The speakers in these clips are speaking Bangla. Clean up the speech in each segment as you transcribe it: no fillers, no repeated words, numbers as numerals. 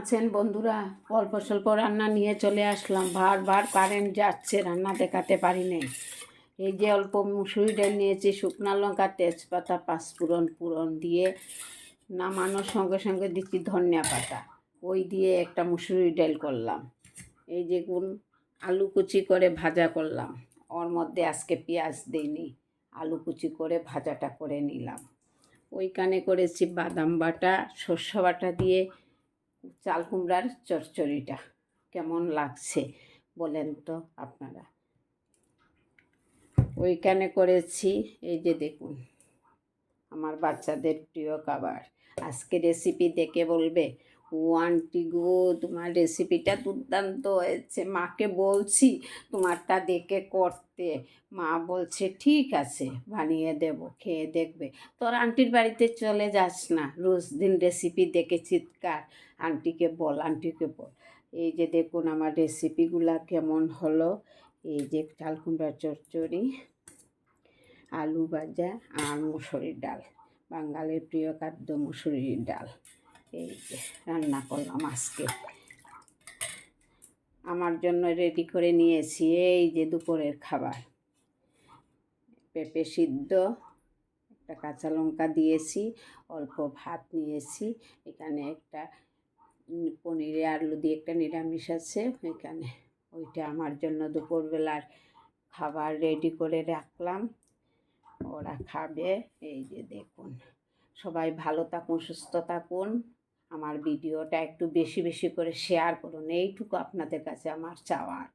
আছেন বন্ধুরা? অল্প স্বল্প রান্না নিয়ে চলে আসলাম। বারবার কারেন্ট যাচ্ছে, রান্না দেখাতে পারি নাই। এই যে অল্প মুসুরি ডাল নিয়েছি, শুকনো লঙ্কা, তেজপাতা, পাঁচফোড়ন দিয়ে নামানোর সঙ্গে সঙ্গে দিচ্ছি ধনিয়া পাতা। ওই দিয়ে একটা মুসুরি ডাল করলাম। এই যে আলু কুচি করে ভাজা করলাম। ওর মধ্যে আজকে পেঁয়াজ দিইনি, আলু কুচি করে ভাজাটা করে নিলাম। ওইখানে করেছি বাদাম বাটা, সর্ষে বাটা দিয়ে চাল কুমড়ার চচ্চড়িটা। কেমন লাগছে বলেন তো আপনারা? ওইখানে করেছি এই যে দেখুন, আমার বাচ্চাদের প্রিয় খাবার। আজকে রেসিপি দেখে বলবে, ও আন্টি গো, তোমার রেসিপিটা দুর্দান্ত হয়েছে, মাকে বলছি তোমারটা দেখে করতে। মা বলছে ঠিক আছে, বানিয়ে দেব, খেয়ে দেখবে। তোর আন্টির বাড়িতে চলে যাস না, রোজ দিন রেসিপি দেখে চিৎকার। আন্টিকে বল, আন্টিকে বল। এই যে দেখুন আমার রেসিপিগুলা কেমন হলো। এই যে চাল কুমড়ার চচ্চড়ি, আলু ভাজা আর মুসুরির ডাল, বাঙালির প্রিয় খাদ্য মুসুরির ডাল। এই যে রান্না করলাম আজকে, আমার জন্য রেডি করে নিয়েছি। এই যে দুপুরের খাবার, পেঁপে সিদ্ধ, একটা কাঁচা লঙ্কা দিয়েছি, অল্প ভাত নিয়েছি। এখানে একটা পনিরে আলু দিয়ে একটা নিরামিষ আছে এখানে। ওইটা আমার জন্য দুপুরবেলার খাবার রেডি করে রাখলাম, ওরা খাবে। এই যে দেখুন, সবাই ভালো থাকুন, সুস্থ থাকুন। আমার ভিডিওটা একটু বেশি বেশি করে শেয়ার করুন, এইটুকু আপনাদের কাছে আমার চাওয়ার।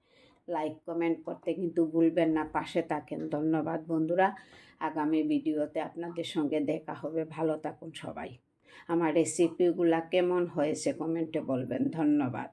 লাইক কমেন্ট করতে কিন্তু ভুলবেন না, পাশে থাকেন। ধন্যবাদ বন্ধুরা। আগামী ভিডিওতে আপনাদের সঙ্গে দেখা হবে। ভালো থাকুন সবাই। আমার রেসিপিগুলা কেমন হয়েছে কমেন্টে বলবেন। ধন্যবাদ।